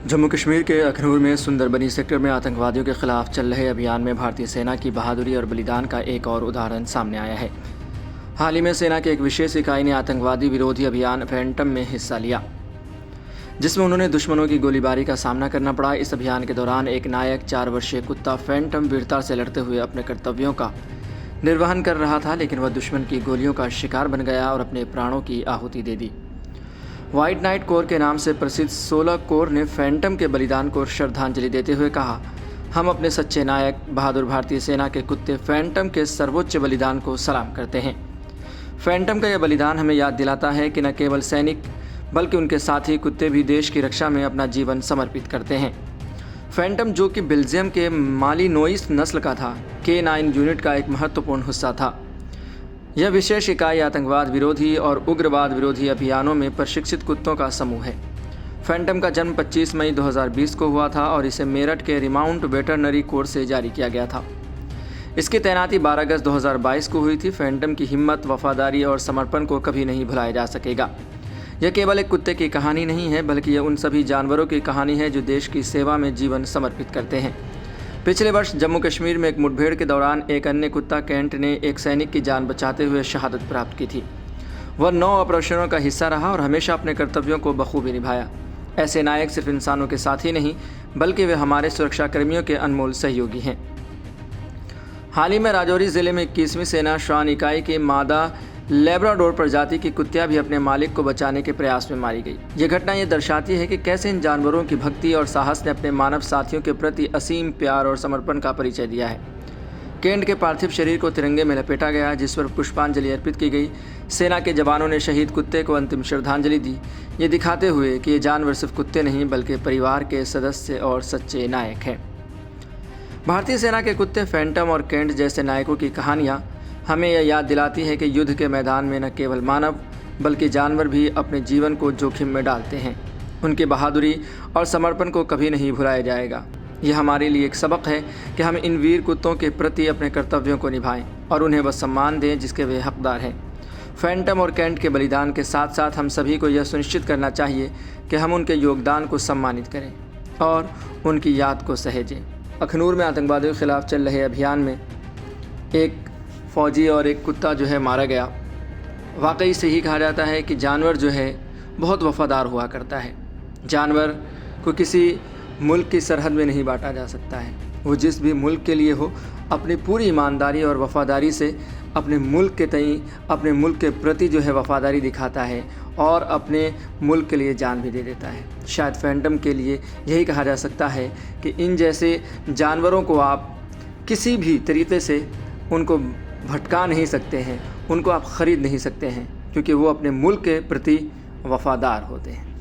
जम्मू कश्मीर के अखनूर में सुंदरबनी सेक्टर में आतंकवादियों के खिलाफ चल रहे अभियान में भारतीय सेना की बहादुरी और बलिदान का एक और उदाहरण सामने आया है। हाल ही में सेना की एक विशेष इकाई ने आतंकवादी विरोधी अभियान फैंटम में हिस्सा लिया, जिसमें उन्होंने दुश्मनों की गोलीबारी का सामना करना पड़ा। इस अभियान के दौरान एक नायक 4 वर्षीय कुत्ता फैंटम वीरता से लड़ते हुए अपने कर्तव्यों का निर्वहन कर रहा था, लेकिन वह दुश्मन की गोलियों का शिकार बन गया और अपने प्राणों की आहुति दे दी। व्हाइट नाइट कोर के नाम से प्रसिद्ध 16 कोर ने फैंटम के बलिदान को श्रद्धांजलि देते हुए कहा, हम अपने सच्चे नायक बहादुर भारतीय सेना के कुत्ते फैंटम के सर्वोच्च बलिदान को सलाम करते हैं। फैंटम का यह बलिदान हमें याद दिलाता है कि न केवल सैनिक बल्कि उनके साथी कुत्ते भी देश की रक्षा में अपना जीवन समर्पित करते हैं। फैंटम, जो कि बेल्जियम के मालिनोइस नस्ल का था, K9 यूनिट का एक महत्वपूर्ण हिस्सा था। यह विशेष इकाई आतंकवाद विरोधी और उग्रवाद विरोधी अभियानों में प्रशिक्षित कुत्तों का समूह है। फैंटम का जन्म 25 मई 2020 को हुआ था और इसे मेरठ के रिमाउंट वेटरनरी कोर्स से जारी किया गया था। इसकी तैनाती 12 अगस्त 2022 को हुई थी। फैंटम की हिम्मत, वफादारी और समर्पण को कभी नहीं भुलाया जा सकेगा। यह केवल एक कुत्ते की कहानी नहीं है, बल्कि यह उन सभी जानवरों की कहानी है जो देश की सेवा में जीवन समर्पित करते हैं। पिछले वर्ष जम्मू कश्मीर में एक मुठभेड़ के दौरान एक अन्य कुत्ता कैंट ने एक सैनिक की जान बचाते हुए शहादत प्राप्त की थी। वह 9 ऑपरेशनों का हिस्सा रहा और हमेशा अपने कर्तव्यों को बखूबी निभाया। ऐसे नायक सिर्फ इंसानों के साथ ही नहीं, बल्कि वे हमारे सुरक्षाकर्मियों के अनमोल सहयोगी हैं। हाल ही में राजौरी ज़िले में 21वीं सेना श्वान इकाई की मादा लेब्राडोर प्रजाति की कुत्तियां भी अपने मालिक को बचाने के प्रयास में मारी गई। यह घटना ये दर्शाती है कि कैसे इन जानवरों की भक्ति और साहस ने अपने मानव साथियों के प्रति असीम प्यार और समर्पण का परिचय दिया है। कैंट के पार्थिव शरीर को तिरंगे में लपेटा गया, जिस पर पुष्पांजलि अर्पित की गई। सेना के जवानों ने शहीद कुत्ते को अंतिम श्रद्धांजलि दी, ये दिखाते हुए कि ये जानवर सिर्फ कुत्ते नहीं बल्कि परिवार के सदस्य और सच्चे नायक हैं। भारतीय सेना के कुत्ते फैंटम और कैंट जैसे नायकों की कहानियाँ हमें यह याद दिलाती है कि युद्ध के मैदान में न केवल मानव बल्कि जानवर भी अपने जीवन को जोखिम में डालते हैं। उनकी बहादुरी और समर्पण को कभी नहीं भुलाया जाएगा। यह हमारे लिए एक सबक है कि हम इन वीर कुत्तों के प्रति अपने कर्तव्यों को निभाएं और उन्हें वह सम्मान दें जिसके वे हकदार हैं। फैंटम और कैंट के बलिदान के साथ साथ हम सभी को यह सुनिश्चित करना चाहिए कि हम उनके योगदान को सम्मानित करें और उनकी याद को सहेजें। अखनूर में आतंकवादियों के खिलाफ चल रहे अभियान में एक फ़ौजी और एक कुत्ता जो है मारा गया। वाकई से ही कहा जाता है कि जानवर जो है बहुत वफ़ादार हुआ करता है। जानवर को किसी मुल्क की सरहद में नहीं बांटा जा सकता है। वो जिस भी मुल्क के लिए हो, अपनी पूरी ईमानदारी और वफ़ादारी से अपने मुल्क के तई, अपने मुल्क के प्रति जो है वफ़ादारी दिखाता है और अपने मुल्क के लिए जान भी दे देता है। शायद फैंटम के लिए यही कहा जा सकता है कि इन जैसे जानवरों को आप किसी भी तरीके से उनको भटका नहीं सकते हैं, उनको आप ख़रीद नहीं सकते हैं, क्योंकि वो अपने मुल्क के प्रति वफ़ादार होते हैं।